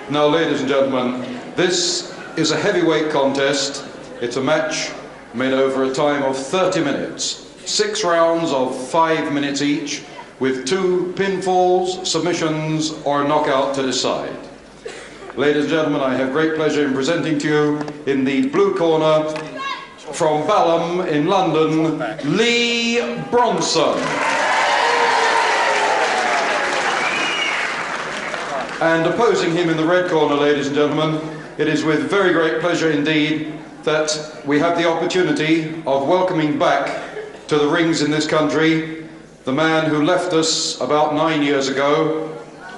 Now, ladies and gentlemen, this is a heavyweight contest. It's a match made over a time of 30 minutes. 6 rounds of 5 minutes each, with 2 pinfalls, submissions, or knockout to decide. Ladies and gentlemen, I have great pleasure in presenting to you, in the blue corner, from Balham in London, Lee Bronson. And opposing him in the red corner, ladies and gentlemen, it is with very great pleasure indeed that we have the opportunity of welcoming back to the rings in this country the man who left us about 9 years ago,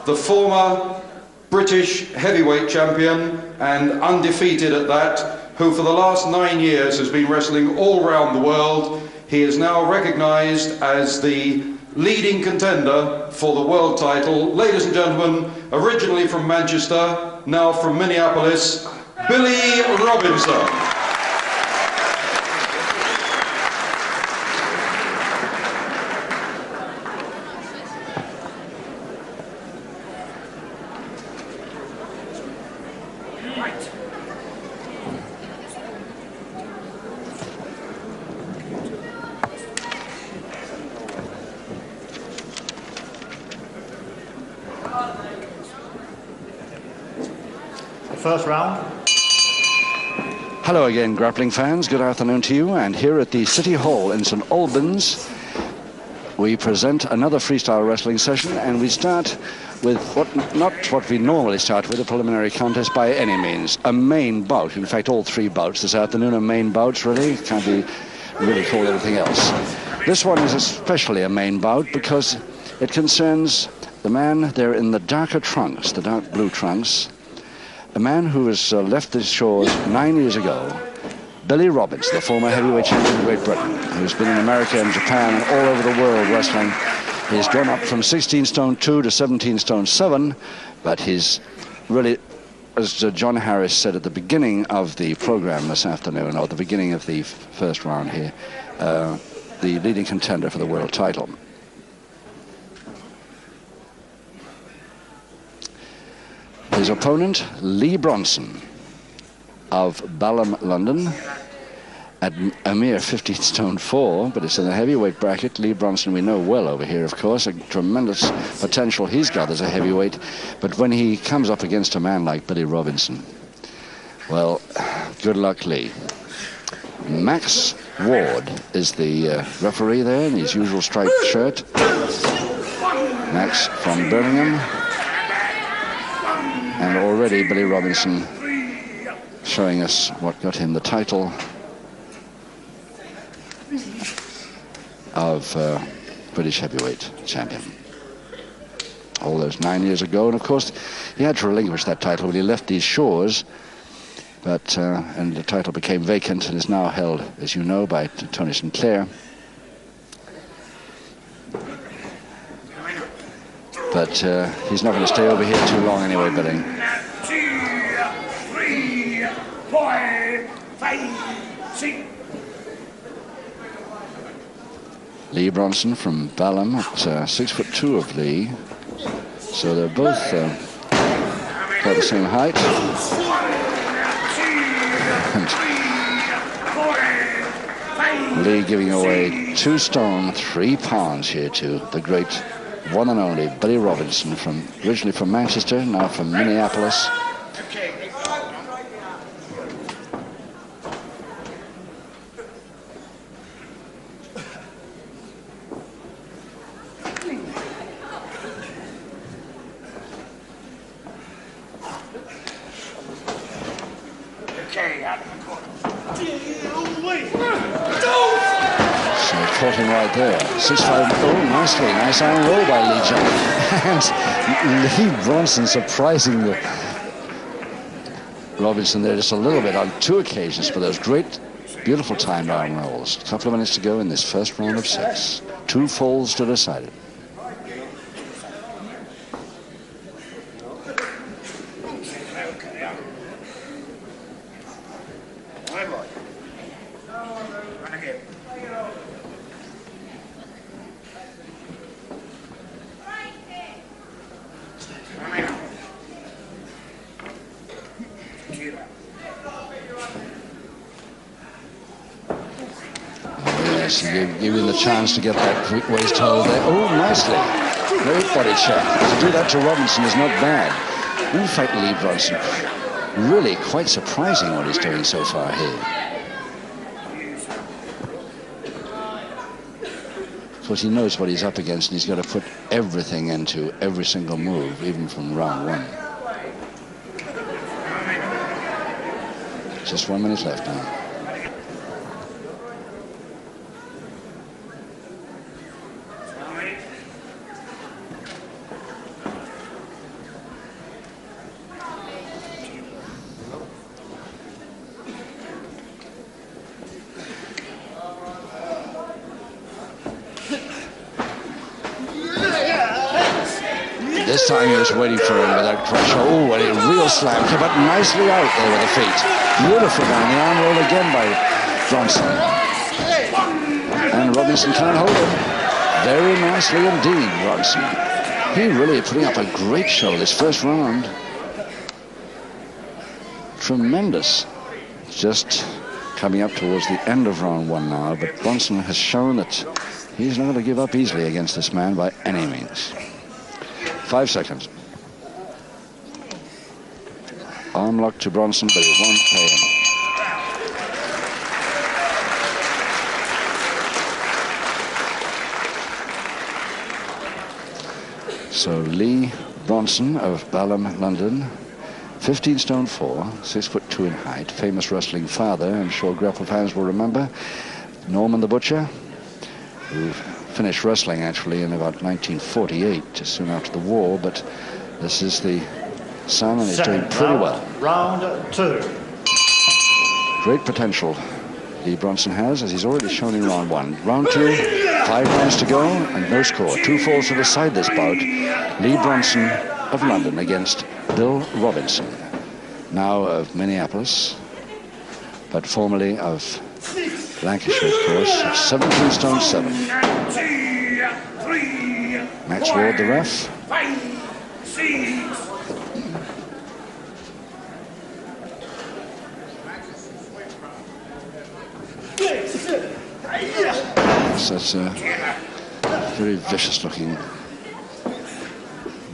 the former British heavyweight champion and undefeated at that, who for the last 9 years has been wrestling all around the world. He is now recognized as the leading contender for the world title. Ladies and gentlemen, originally from Manchester, now from Minneapolis, Billy Robinson. First round. Hello again, grappling fans. Good afternoon to you. And here at the City Hall in St Albans, we present another freestyle wrestling session, and we start with not what we normally start with, a preliminary contest by any means. A main bout. In fact, all 3 bouts this afternoon are main bouts, really. Can't be really called anything else. This one is especially a main bout because it concerns the man there in the darker trunks, the dark blue trunks. A man who has left the shores 9 years ago, Billy Robinson, the former heavyweight champion of Great Britain, who's been in America and Japan and all over the world wrestling. He's gone up from 16 stone 2 to 17 stone 7, but he's really, as John Harris said at the beginning of the program this afternoon, or the beginning of the first round here, the leading contender for the world title. His opponent, Lee Bronson of Balham, London, at a mere 15 stone 4, but it's in the heavyweight bracket. Lee Bronson we know well over here, of course, a tremendous potential he's got as a heavyweight, but when he comes up against a man like Billy Robinson, well, good luck, Lee. Max Ward is the referee there in his usual striped shirt. Max from Birmingham. And already Billy Robinson showing us what got him the title of British heavyweight champion. All those 9 years ago, and of course he had to relinquish that title when he left these shores, but and the title became vacant and is now held, as you know, by Tony Sinclair. But he's not going to stay over here too long anyway, Billy. 2, 3, 4, 5, 6. Lee Bronson from Balham at 6'2" of Lee. So they're both about the same height. And Lee giving away 2 stone 3 pounds here to the great one and only Billy Robinson, originally from Manchester, now from Minneapolis. Caught him right there. 6'5". Oh, nicely. Nice iron roll by Lee John. And Lee Bronson surprising the Robinson there just a little bit on 2 occasions for those great, beautiful timed iron rolls. A couple of minutes to go in this first round of 6. 2 falls to decide it. Yes, he gave him the chance to get that quick waist hold there. Oh, nicely. Great body check. To do that to Robinson is not bad. In fact, Lee Bronson, really quite surprising what he's doing so far here. Of course, he knows what he's up against, and he's got to put everything into every single move, even from round one. Just 1 minute left now. This time he was waiting for him with that crush. Oh, and a real slam. Came up nicely out there with the feet. Beautiful down the arm roll again by Bronson. And Robinson can't hold him. Very nicely indeed, Bronson. He really putting up a great show this first round. Tremendous. Just coming up towards the end of round one now, but Bronson has shown that he's not going to give up easily against this man by any means. 5 seconds. Arm lock to Bronson, but it won't pay him. So Lee Bronson of Balham, London, 15 stone 4, 6'2" in height, famous wrestling father, I'm sure Grapple fans will remember. Norman the Butcher, who finished wrestling actually in about 1948, just soon after the war, but this is the son and he's doing pretty well. Round 2. Great potential Lee Bronson has, as he's already shown in round 1. Round 2, 5 rounds to go and no score. 2 falls to the side this bout. Lee Bronson of London against Bill Robinson, now of Minneapolis, but formerly of Lancashire, of course, 17 stone 7. Max Ward, the ref. So that's a very vicious looking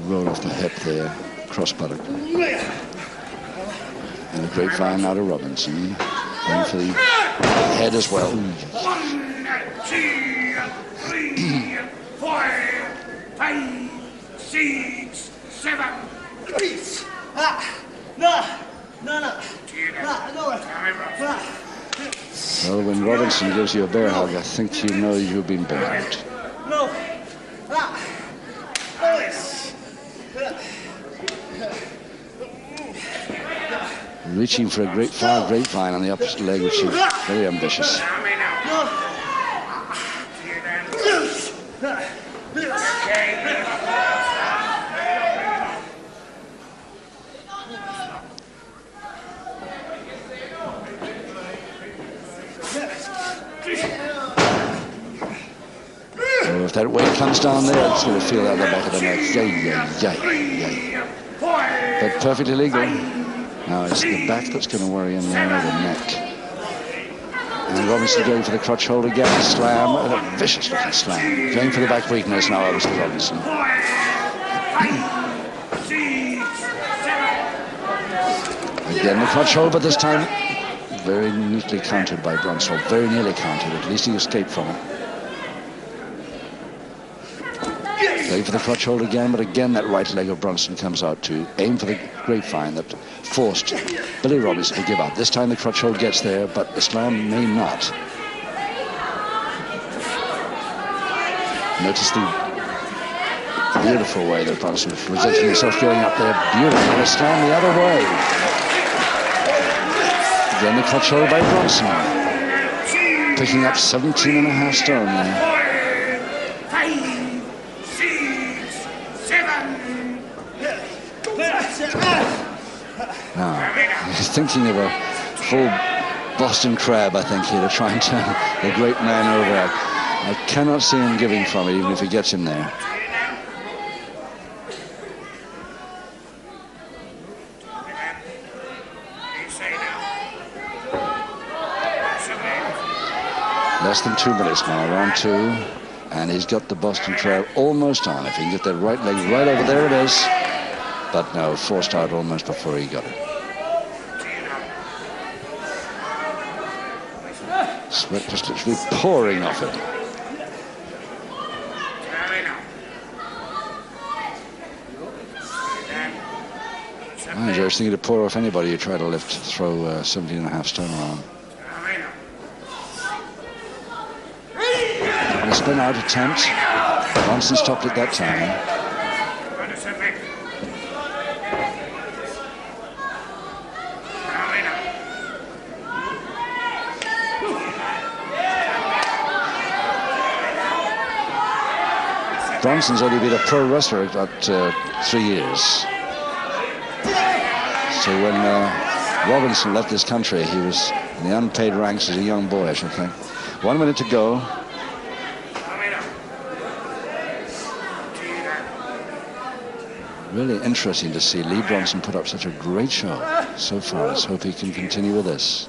roll off the hip there, cross buttock. And a grapevine out of Robinson. Going for the head as well. 1, 2, 3, 4, 5, 6, 7. Well, when Robinson gives you a bear hug, I think you know you've been burned. Reaching for a grapevine on the opposite leg, which is very ambitious. So if that weight comes down there, it's going to feel out the back of the neck. Yay. But perfectly legal. Now it's the back that's going to worry him there, the neck. And Robinson going for the crotch hold again, slam, and a vicious looking slam. Going for the back weakness now, obviously, Robinson. Again, the crotch hold, but this time very neatly countered by Bronson. Very nearly countered, at least he escaped from it. Going for the crotch hold again, but again that right leg of Bronson comes out to aim for the grapevine that forced Billy Robinson to give up. This time the crotch hold gets there, but the slam may not. Notice the beautiful way that Bronson was presenting himself going up there. Beautiful. And a slam the other way. Again the crotch hold by Bronson. Picking up 17.5 stone there. Now, he's thinking of a full Boston Crab, I think, here to try and turn the great man over. I cannot see him giving from it, even if he gets him there. Less than 2 minutes now, round 2. And he's got the Boston Trail almost on. If he can get that right leg right over there, it is. But no, forced out almost before he got it. Sweat just literally pouring off it. I just think to pour off anybody you try to throw 17.5 stone around. And a spin out attempt. Bronson stopped it that time. Bronson's only been a pro wrestler at 3 years. So when Robinson left this country, he was in the unpaid ranks as a young boy, I should think. 1 minute to go. Really interesting to see Lee Bronson put up such a great show so far. Let's hope he can continue with this.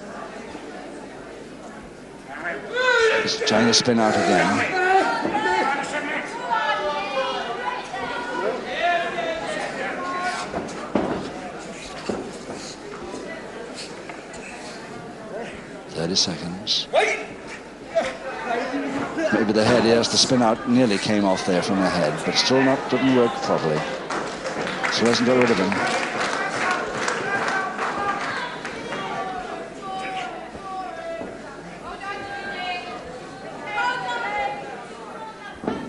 He's trying to spin out again. Seconds. Maybe the head, yes, the spin out nearly came off there from the head, but still didn't work properly. So hasn't got rid of him.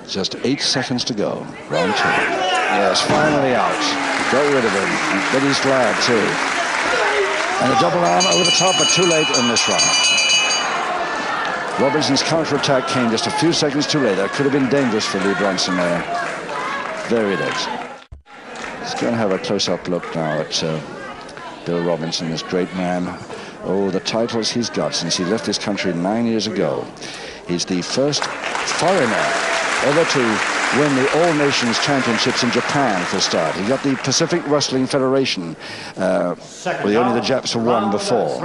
Just 8 seconds to go. Round 2. Yes, finally out. Got rid of him. But he's glad too. And a double arm over the top, but too late in this round. Robinson's counterattack came just a few seconds too late. That could have been dangerous for Lee Bronson there. There it is. Let's go and have a close-up look now at Bill Robinson, this great man. Oh, the titles he's got since he left this country 9 years ago. He's the first foreigner ever to win the All Nations Championships in Japan for a start. He got the Pacific Wrestling Federation, where only the Japs have won before.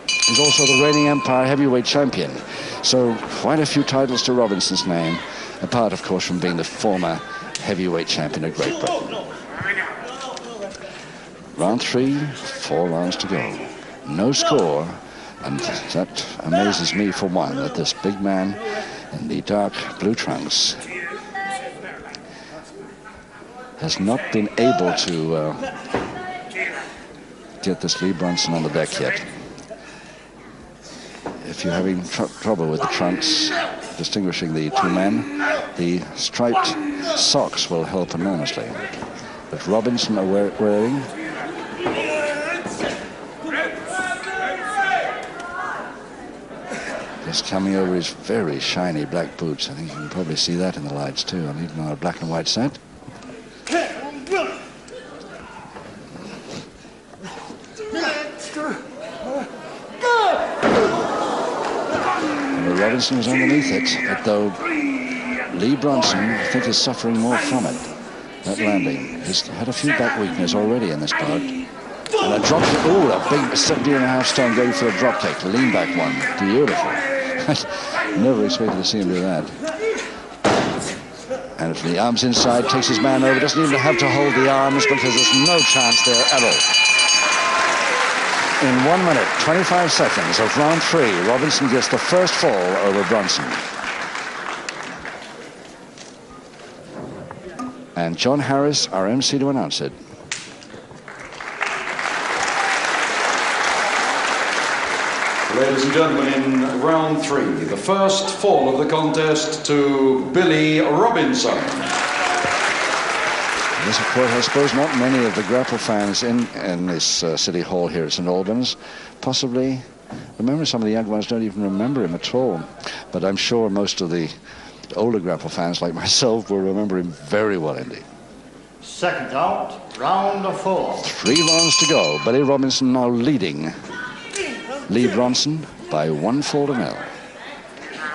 He's also the reigning Empire Heavyweight Champion. So quite a few titles to Robinson's name, apart, of course, from being the former Heavyweight Champion of Great Britain. Round 3, 4 rounds to go. No score, and that amazes me for one, that this big man in the dark blue trunks has not been able to get this Lee Bronson on the deck yet. If you're having trouble with the trunks distinguishing the two men, the striped socks will help enormously. But Robinson are wearing just coming over his very shiny black boots. I think you can probably see that in the lights too, and even on a black and white set. Robinson was underneath it, but though Lee Bronson, I think, is suffering more from it, that landing. He's had a few back weakness already in this part. And a drop kick, ooh, a big 17.5 stone going for a drop kick, lean back one, beautiful. Never expected to see him do that. And if the arms inside, takes his man over, doesn't even have to hold the arms because there's no chance there at all. In 1 minute, 25 seconds of round 3, Robinson gets the first fall over Bronson. And John Harris, our MC, to announce it. Ladies and gentlemen, in round 3, the first fall of the contest to Billy Robinson. Yes, of course, I suppose not many of the grapple fans in this City Hall here at St. Albans possibly remember. Some of the young ones don't even remember him at all. But I'm sure most of the older grapple fans like myself will remember him very well indeed. Second out, round 4. 3 rounds to go. Billy Robinson now leading Lee Bronson by 1 fall to 0.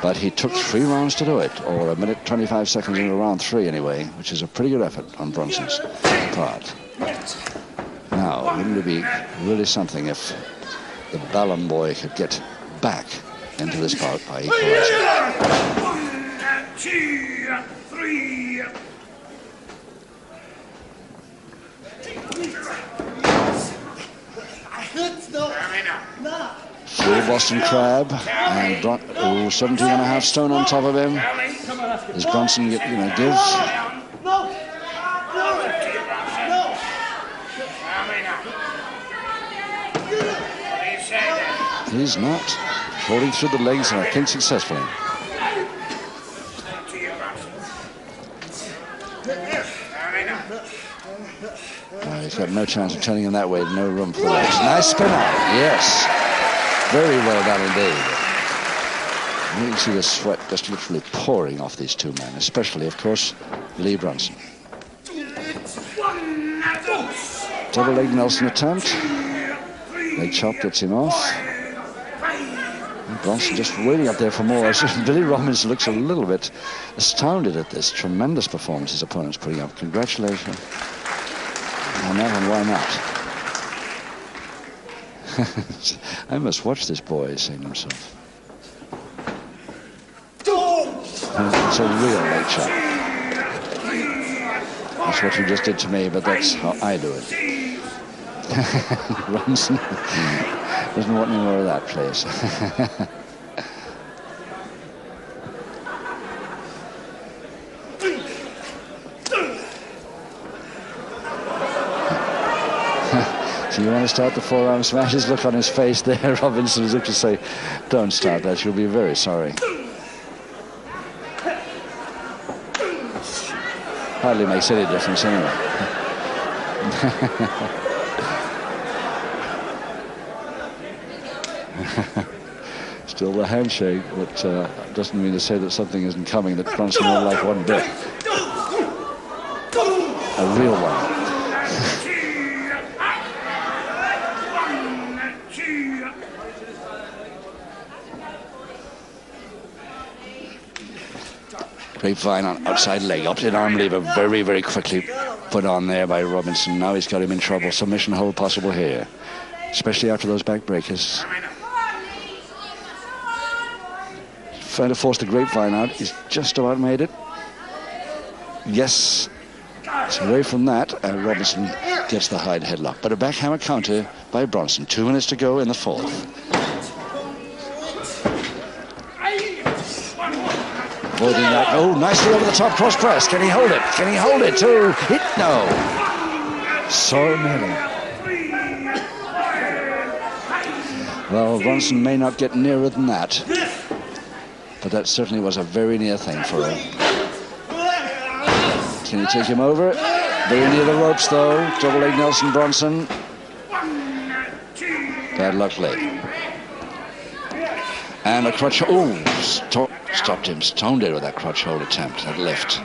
But he took 3 rounds to do it, or 1 minute 25 seconds into round 3 anyway, which is a pretty good effort on Bronson's part. Now, wouldn't it be really something if the Ballon boy could get back into this bout by equalizer. 1, 2, 3. Full Boston Crab, and 17.5 stone on top of him. As Bronson, gives. He's not holding through the legs, and I think successfully. He's got no chance of turning him that way, no room for the legs. Nice spin out, yes. Very well done indeed. You can see the sweat just literally pouring off these two men, especially, of course, Lee Bronson. Double leg Nelson attempt. Leg chop gets him off. Bronson just waiting up there for more. Billy Robinson looks a little bit astounded at this tremendous performance his opponent's putting up. Congratulations on that, and why not? I must watch this boy, he's saying to himself. It's a real leg chop. That's what you just did to me, but that's how I do it. Robinson doesn't want any more of that, please. So you want to start the forearm smashes? Look on his face there, Robinson, as if to say, don't start that, you'll be very sorry. Hardly makes any difference anyway. Still the handshake, but doesn't mean to say that something isn't coming that Bronson won't like one bit. A real one. Grapevine on outside leg, opposite arm lever, very, very quickly put on there by Robinson. Now he's got him in trouble. Submission hold possible here, especially after those back breakers. Trying to force the grapevine out. He's just about made it. Yes. It's away from that, and Robinson gets the hide headlock. But a backhammer counter by Bronson. 2 minutes to go in the fourth. Avoiding that. Oh, nicely over the top cross press. Can he hold it? Can he hold it too? Hit? No. So many. Well, Bronson may not get nearer than that, but that certainly was a very near thing for him. Can he take him over? Very near the ropes, though. Double leg Nelson Bronson. Bad luck leg. And a crutch. Oh, stopped him. Stone dead with that crutch hold attempt, that lift.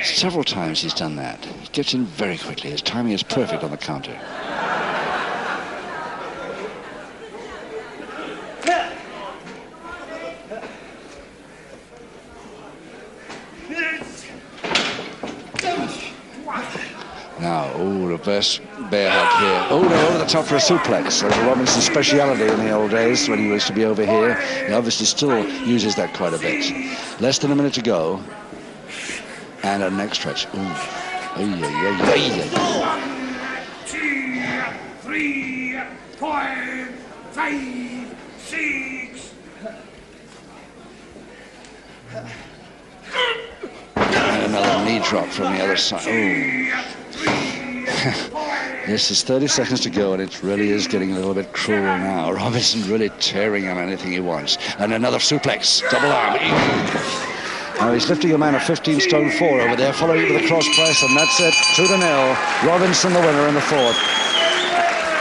Several times he's done that. He gets in very quickly. His timing is perfect on the counter. Now, oh, reverse bear hug here. Oh, no, over the top for a suplex. That was Robinson's speciality in the old days when he used to be over here. He obviously still uses that quite a bit. Less than a minute to go. And a neck stretch. Ooh. 1, 2, 3, 4, 5, 6. And another knee drop from the other side. Ooh. This is 30 seconds to go, and it really is getting a little bit cruel now. Robinson really tearing on anything he wants. And another suplex, double arm. Now he's lifting a man of 15 stone 4 over there, following with a cross press, and that's it, 2-0. Robinson the winner in the fourth.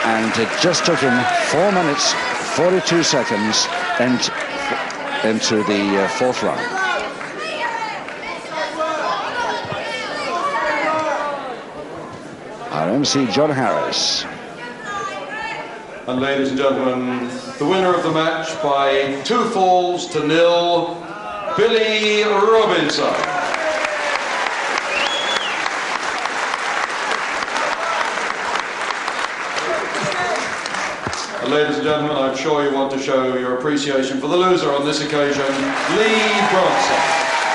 And it just took him 4 minutes, 42 seconds into the fourth round. Our MC, John Harris. And ladies and gentlemen, the winner of the match by 2 falls to 0, Billy Robinson. ladies and gentlemen, I'm sure you want to show your appreciation for the loser on this occasion, Lee Bronson.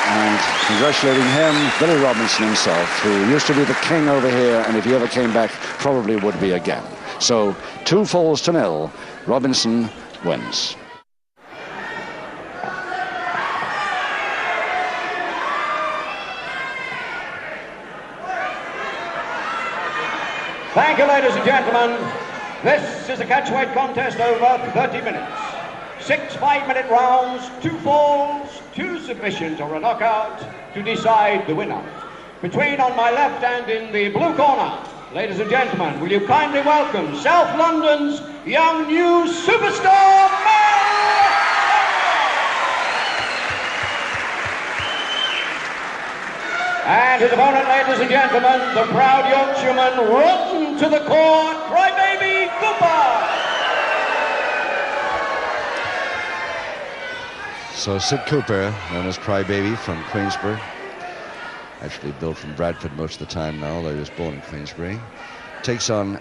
And congratulating him, Billy Robinson himself, who used to be the king over here, and if he ever came back, probably would be again. So 2 falls to 0, Robinson wins. Thank you, ladies and gentlemen. This is a catchweight contest over 30 minutes. 6 5-minute rounds, 2 falls, 2 submissions or a knockout to decide the winner. Between on my left and in the blue corner, ladies and gentlemen, will you kindly welcome South London's young new superstar, Mel! And his opponent, ladies and gentlemen, the proud Yorkshireman, rotten to the core, Crybaby Cooper. So Sid Cooper, known as Crybaby from Queensbury, actually built from Bradford most of the time now, although he was born in Queensbury, takes on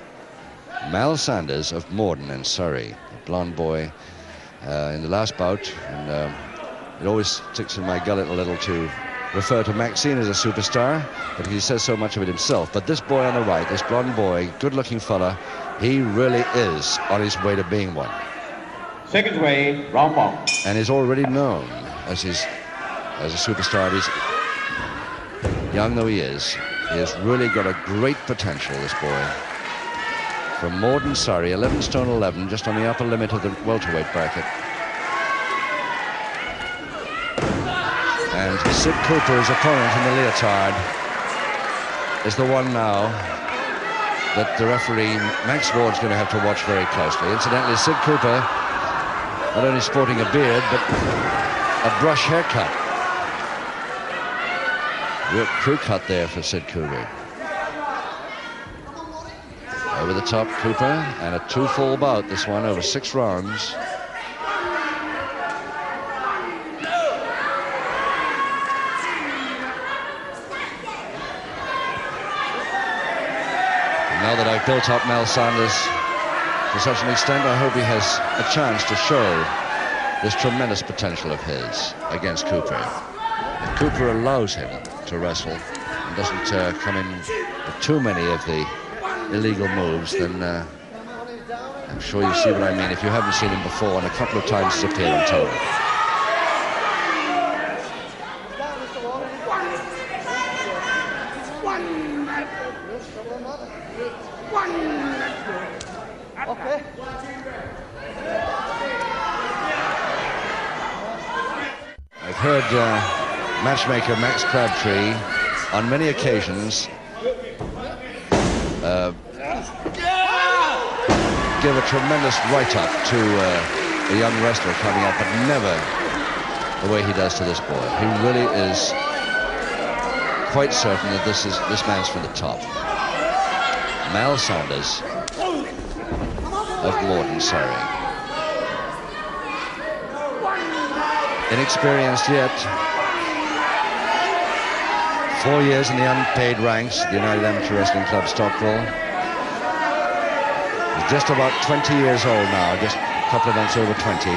Mal Sanders of Morden in Surrey, a blonde boy in the last bout, and it always sticks in my gullet a little to refer to Maxine as a superstar, but he says so much of it himself. But this boy on the right, this blonde boy, good-looking fella, he really is on his way to being one. Second way, round 1. And is already known as a superstar. He's young though he has really got a great potential, this boy. From Morden, Surrey, 11 stone 11, just on the upper limit of the welterweight bracket. And Sid Cooper's opponent in the leotard is the one now that the referee, Max Ward's going to have to watch very closely. Incidentally, Sid Cooper, not only sporting a beard, but a brush haircut. Real crew cut there for Sid Cooper. Over the top, Cooper, and a 2-fall bout, this one, over 6 rounds. Now that I've built up Mel Sanders to such an extent, I hope he has a chance to show this tremendous potential of his against Cooper. If Cooper allows him to wrestle and doesn't come in with too many of the illegal moves, then I'm sure you see what I mean if you haven't seen him before, and a couple of times he's appeared on television. Okay. I've heard matchmaker Max Crabtree on many occasions give a tremendous write-up to a young wrestler coming up, but never the way he does to this boy. He really is quite certain that this man's from the top. Mal Sanders of Morden, Surrey. Inexperienced yet. 4 years in the unpaid ranks, the United Amateur Wrestling Club, Stockwell. He's just about 20 years old now, just a couple of months over 20.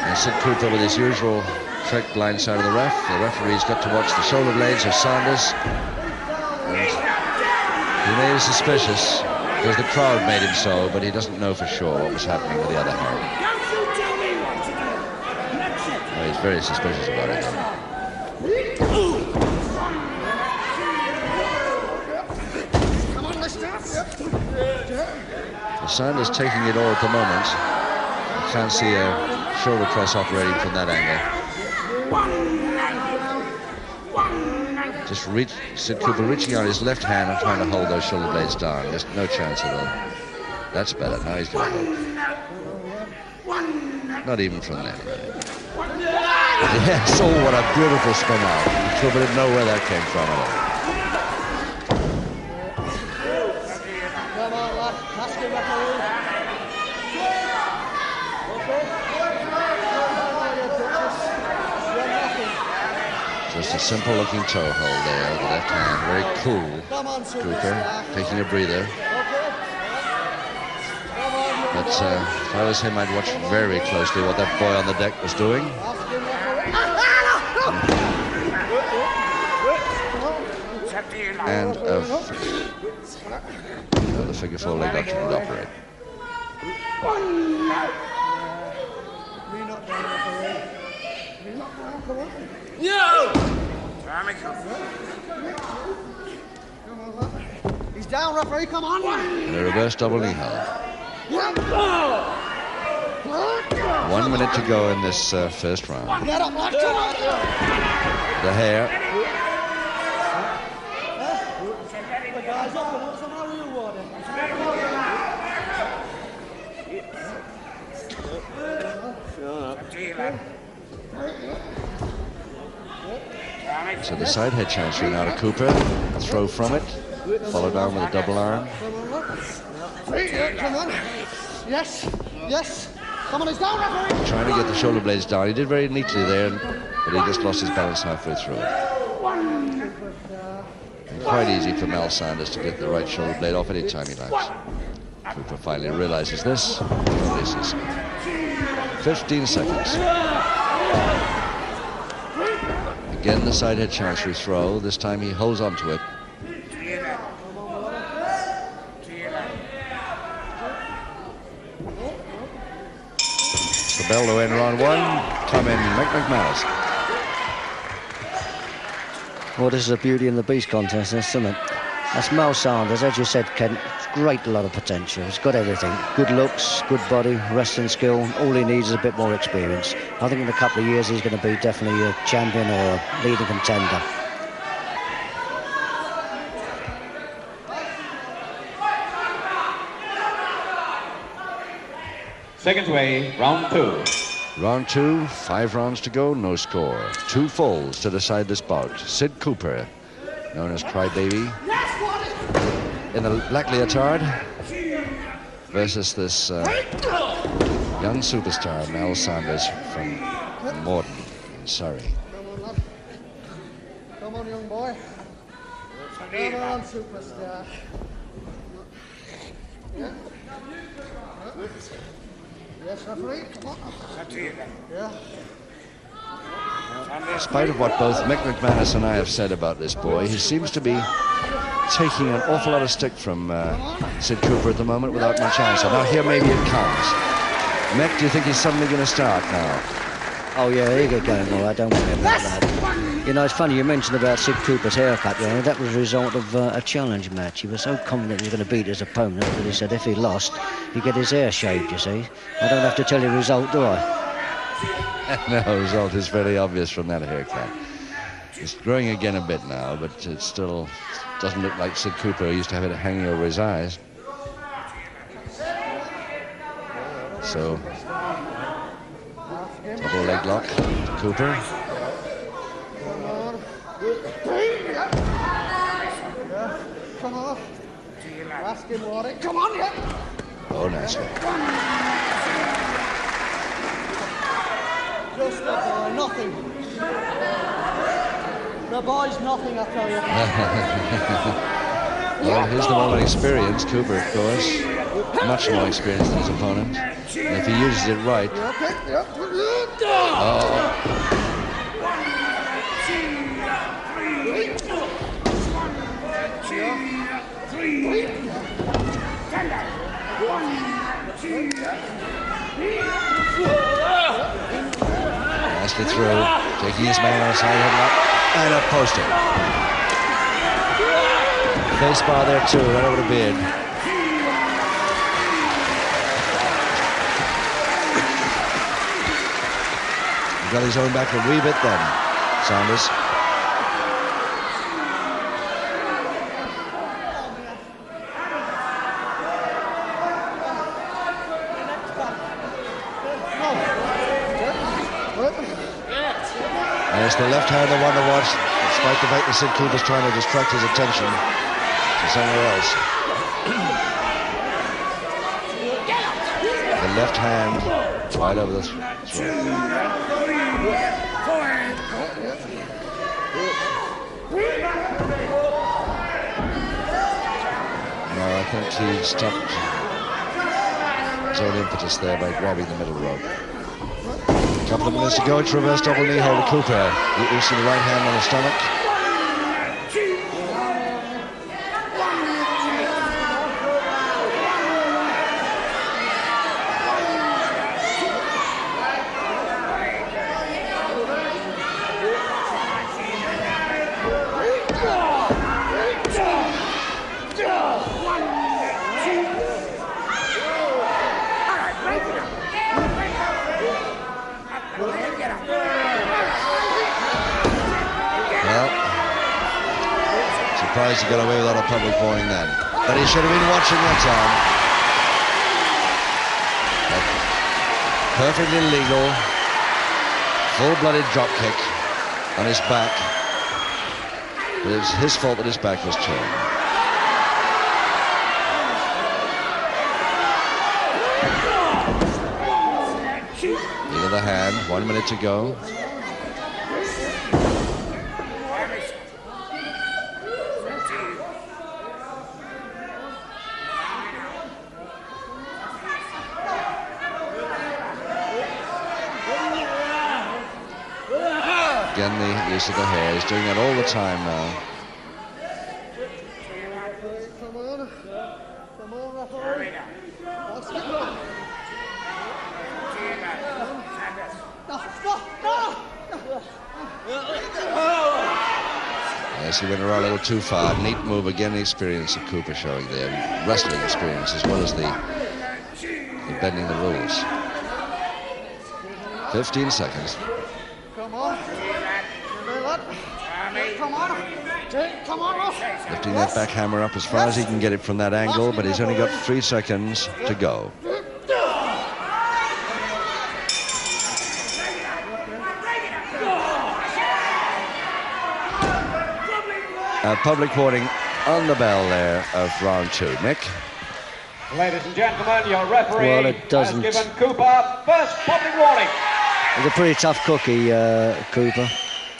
And Sid Cooper with his usual trick blindside of the ref. The referee's got to watch the shoulder blades of Sanders. And he made him suspicious because the crowd made him so, but he doesn't know for sure what was happening with the other hand. Well, he's very suspicious about it, though. So Sanders taking it all at the moment. You can't see a shoulder press operating from that angle. Just Sid Cooper reaching out his left hand and trying to hold those shoulder blades down. There's no chance at all. That's better. Now he's going to hook. Not even from there, really. Yes, oh, what a beautiful spin out. Cooper didn't know where that came from at all. Come on, lad. Ask him back Just a simple looking toe hold there, the left hand, very cool. Cooper taking a breather. But if I was him, I'd watch very closely what that boy on the deck was doing. And the figure four leg lock shouldn't operate. He's down, referee, come on. And a reverse double knee hold. 1 minute to go in this first round. Get up, lad, come on. The hair. The guy's up and what's the matter with you, Warden? So the side head chancery now to Cooper. A throw from it. Followed down with a double arm. Come on. Yes, yes. Come on, he's down, referee. Trying to get the shoulder blades down. He did very neatly there, but he just lost his balance halfway through it. And quite easy for Mal Sanders to get the right shoulder blade off any time he likes. Cooper finally realizes this. Releases. 15 seconds. Again, the side head chancery throw. This time he holds on to it. The bell to end round one. Come in, McManus. Well, this is a beauty in the beast contest, isn't it? That's Mal Sanders, as you said, Ken. Great, a lot of potential. He's got everything. Good looks, good body, wrestling skill. All he needs is a bit more experience. I think in a couple of years he's going to be definitely a champion or a leading contender. Seconds away, round two. Round two, 5 rounds to go, no score. 2 falls to decide this bout. Sid Cooper, known as Crybaby, in the black leotard, versus this young superstar, Mal Sanders from Morden in Surrey. Come on, young boy. Come on, superstar. Yeah. Yes, referee, come on. Yeah. In spite of what both Mick McManus and I have said about this boy, he seems to be taking an awful lot of stick from Sid Cooper at the moment without much answer. Now here maybe it comes. Mick, do you think he's suddenly going to start now? Oh yeah, he'll get going all right, don't worry about that. You know, it's funny you mentioned about Sid Cooper's haircut, you know, that was a result of a challenge match. He was so confident he was going to beat his opponent that he said if he lost, he'd get his hair shaved, you see. I don't have to tell you the result, do I? No, the result is fairly obvious from that haircut. It's growing again a bit now, but it still doesn't look like Sid Cooper, who used to have it hanging over his eyes. So, double leg lock to Cooper. Come on. Ask him, Warren. Come on, yeah. Oh, nicely. Just nothing. The boy's nothing, I tell you. Well, here's the moment experience. Cooper, of course, much more experienced than his opponent. And if he uses it right... Nicely through, taking his man on a side headlock, and a poster. Face bar there too, right over the beard. He got his own back a wee bit then, Sanders. And it's the left hand I want to watch, despite the fact that Sid Cooper's trying to distract his attention to somewhere else. The left hand right over the throat. No, I think he stopped his own impetus there by grabbing the middle rope. A couple of minutes to go. It's reverse double knee hold to Cooper. You see the right hand on the stomach. Surprised he got away without a public warning then. But he should have been watching that time. Perfectly legal, full-blooded drop kick on his back. But it was his fault that his back was turned. The other hand, 1 minute to go. Again, the use of the hair. He's doing that all the time now. Come on. Come on, referee. That's it. Yes, he went around a little too far. Neat move again, the experience of Cooper showing there. Wrestling experience as well as the bending the rules. 15 seconds. Come on. Come on. Come on. Lifting that back hammer up as far as he can get it from that angle, but he's only got 3 seconds to go. Public warning on the bell there of round 2. Mick? Ladies and gentlemen, your referee Well, it doesn't. has given Cooper first public warning. He's a pretty tough cookie, Cooper.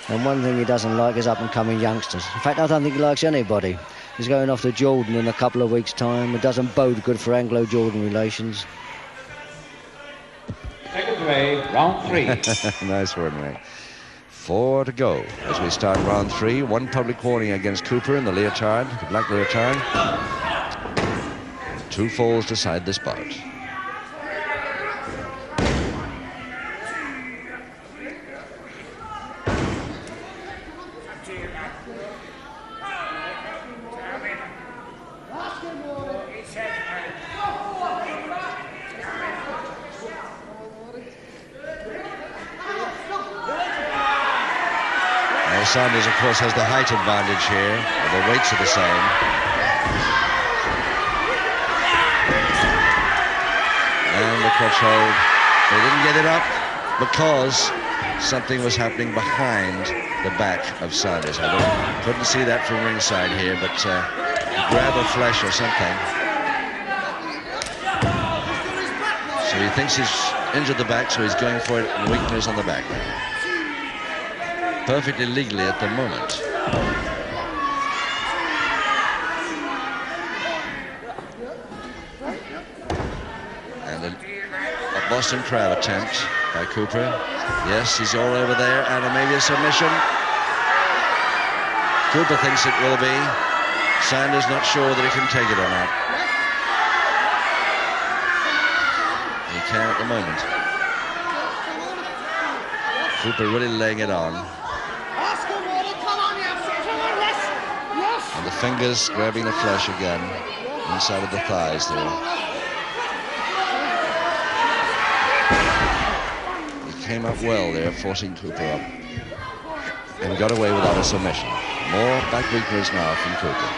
And one thing he doesn't like is up-and-coming youngsters. In fact, I don't think he likes anybody. He's going off to Jordan in a couple of weeks' time. It doesn't bode good for Anglo-Jordan relations. Second away, round 3. Nice one, Mick. 4 to go as we start round 3. 1 public warning against Cooper in the leotard, the black leotard. 2 falls decide this bout. Sanders, of course, has the height advantage here. The weights are the same. And the crotch hold. They didn't get it up because something was happening behind the back of Sanders. I couldn't see that from ringside here, but grab of flesh or something. So he thinks he's injured the back, so he's going for it. And weakness on the back. Perfectly legally at the moment. And a Boston Crab attempt by Cooper. Yes, he's all over there, and maybe a submission. Cooper thinks it will be. Sanders not sure that he can take it or not. He can at the moment. Cooper really laying it on. And the fingers grabbing the flesh again inside of the thighs there. He came up well there, forcing Cooper up. And got away without a submission. More back weakness now from Cooper.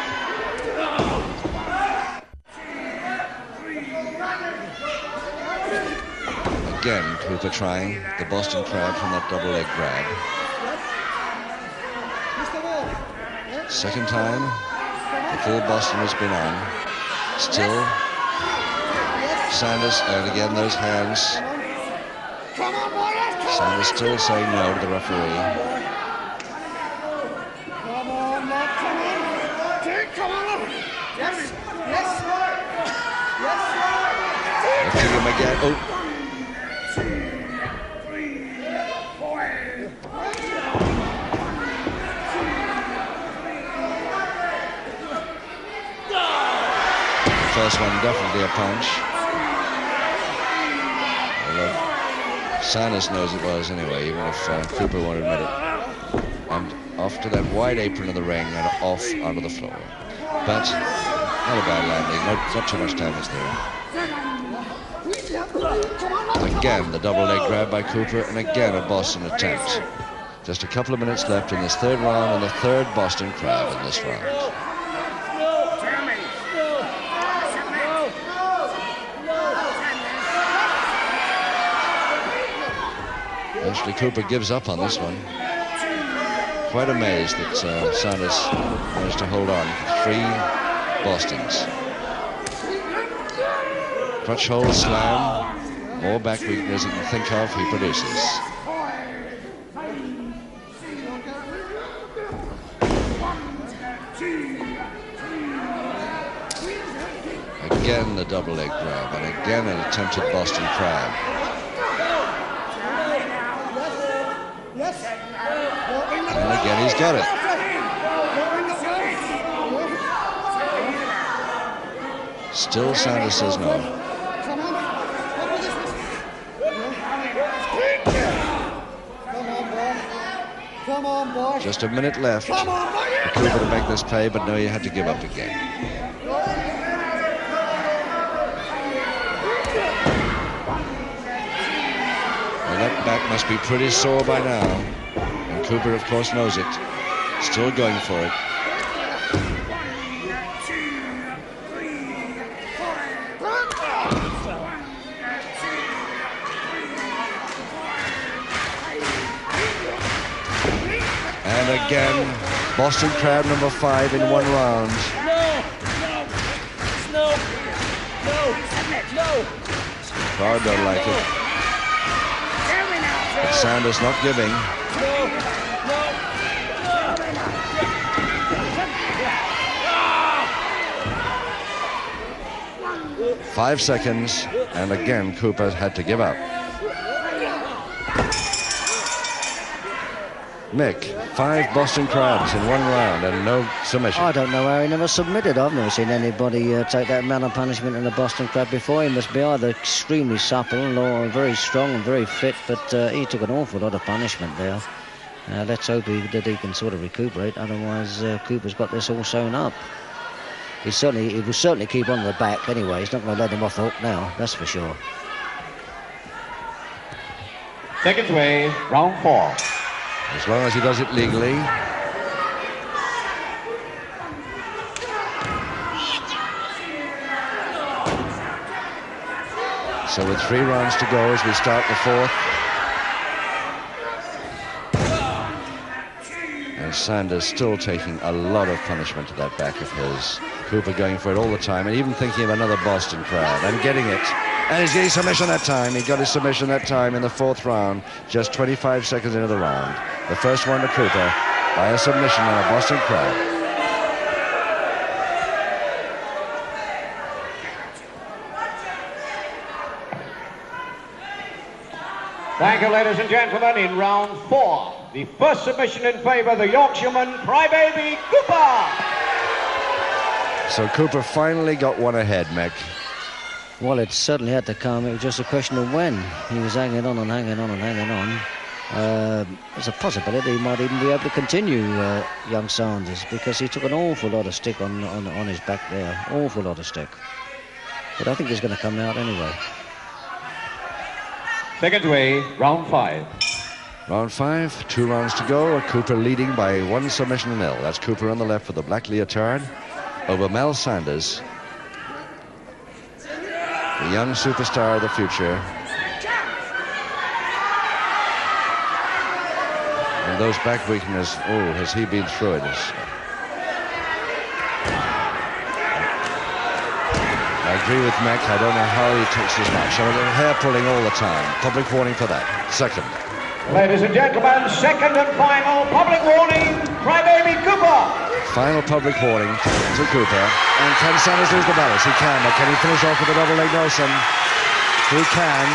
Again, Cooper trying the Boston Crab from that double leg grab. Second time, the full Boston has been on. Still, Sanders, and again those hands. Sanders still saying no to the referee. Lifting him again. Oh, first one definitely a punch. Although Sanders knows it was anyway, even if Cooper won't admit it. And off to that wide apron of the ring and off onto the floor. But not a bad landing, not too much damage there. Again, the double leg grab by Cooper, and again a Boston attempt. Just a couple of minutes left in this third round, and the third Boston crab in this round. Eventually Cooper gives up on this one. Quite amazed that Sanders managed to hold on for 3 Bostons. Crutch hold slam. More back weakness you can think of, he produces. Again the double leg grab, and again an attempted Boston crab. And again he's got it. Still Sanders says no. Come on, boy. Just a minute left. Come on, boy. Cooper to make this pay, but no, you had to give up the game. Well, that back must be pretty sore by now. And Cooper, of course, knows it. Still going for it. And again, Boston crab number 5 in 1 round. No. Crowd don't like it. But Sanders not giving. 5 seconds, and again Cooper had to give up. Mick, 5 Boston crabs in 1 round and no submission. I don't know how he never submitted. I've never seen anybody take that amount of punishment in a Boston crab before. He must be either extremely supple or very strong and very fit, but he took an awful lot of punishment there. Let's hope that he can sort of recuperate, otherwise Cooper's got this all sewn up. He will certainly keep on the back anyway. He's not going to let him off the hook now, that's for sure. Seconds away, round 4. As long as he does it legally. So with 3 rounds to go as we start the 4th. And Sanders still taking a lot of punishment to that back of his. Cooper going for it all the time and even thinking of another Boston crab and getting it. And he's getting submission that time. He got his submission that time in the 4th round, just 25 seconds into the round. The first one to Cooper by a submission on a Boston crab. Thank you, ladies and gentlemen. In round 4, the first submission in favor of the Yorkshireman, Crybaby Cooper. So Cooper finally got one ahead, Mick. Well, it certainly had to come. It was just a question of when. He was hanging on and hanging on and hanging on. There's a possibility he might even be able to continue, young Sanders, because he took an awful lot of stick on his back there. Awful lot of stick. But I think he's going to come out anyway. Seconds away, round 5. Round 5, 2 rounds to go. Cooper leading by 1 submission to 0. That's Cooper on the left with the black leotard over Mel Sanders, the young superstar of the future. And those back weakness, oh, has he been through it? I agree with Mac. I don't know how he takes this match. I mean, hair pulling all the time. Public warning for that. Second. Ladies and gentlemen, second and final public warning, Crybaby Cooper. Final public warning to Cooper. And can Sanders lose the balance? He can, but can he finish off with a double leg Nelson? He can.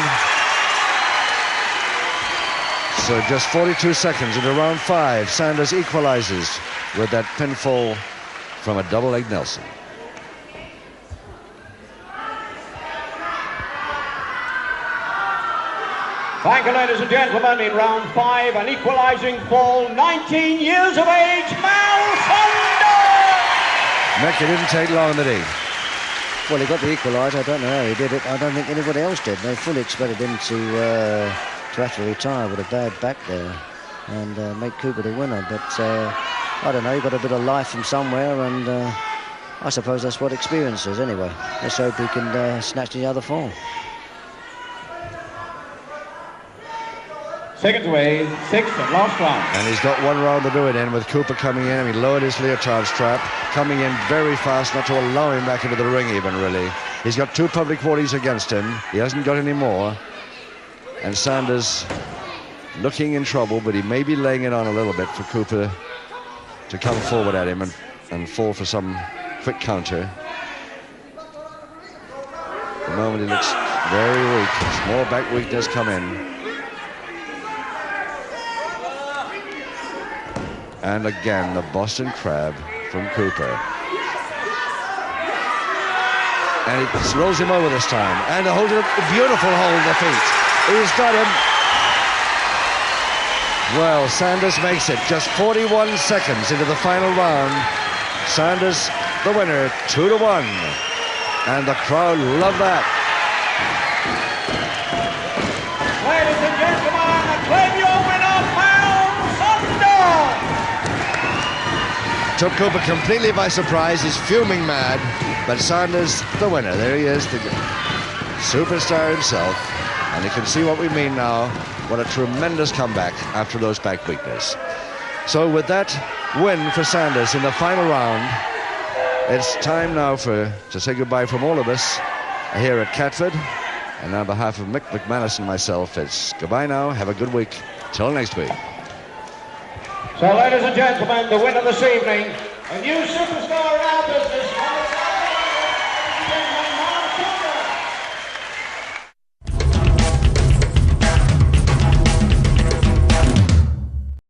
So just 42 seconds into round 5. Sanders equalizes with that pinfall from a double leg Nelson. Thank you, ladies and gentlemen. In round 5, an equalizing fall, 19 years of age, Mao Sanders! Mick, it didn't take long, did he? Well, he got the equaliser. I don't know how he did it. I don't think anybody else did. They fully expected him to have to retire with a bad back there and make Cooper the winner. But I don't know, he got a bit of life from somewhere, and I suppose that's what experience is anyway. Let's hope he can snatch the other fall. Seconds away, 6th and last round. And he's got 1 round to do it in with Cooper coming in. I mean, lowered his leotard strap, coming in very fast, not to allow him back into the ring even, really. He's got 2 public bodies against him. He hasn't got any more. And Sanders looking in trouble, but he may be laying it on a little bit for Cooper to come forward at him and fall for some quick counter. At the moment he looks very weak. Small back weakness come in. And again, the Boston Crab from Cooper. And he rolls him over this time. And holds a beautiful hold of the feet. He's got him. Well, Sanders makes it. Just 41 seconds into the final round. Sanders, the winner, 2-1. And the crowd love that. Ladies and gentlemen, acclaim your winner, Mao Sanders! Took Cooper completely by surprise. He's fuming mad. But Sanders, the winner. There he is, the superstar himself. And you can see what we mean now. What a tremendous comeback after those back weakness. So with that win for Sanders in the final round, it's time now to say goodbye from all of us here at Catford. And on behalf of Mick McManus and myself, it's goodbye now. Have a good week. Till next week. So, ladies and gentlemen, the winner this evening, a new superstar in our business.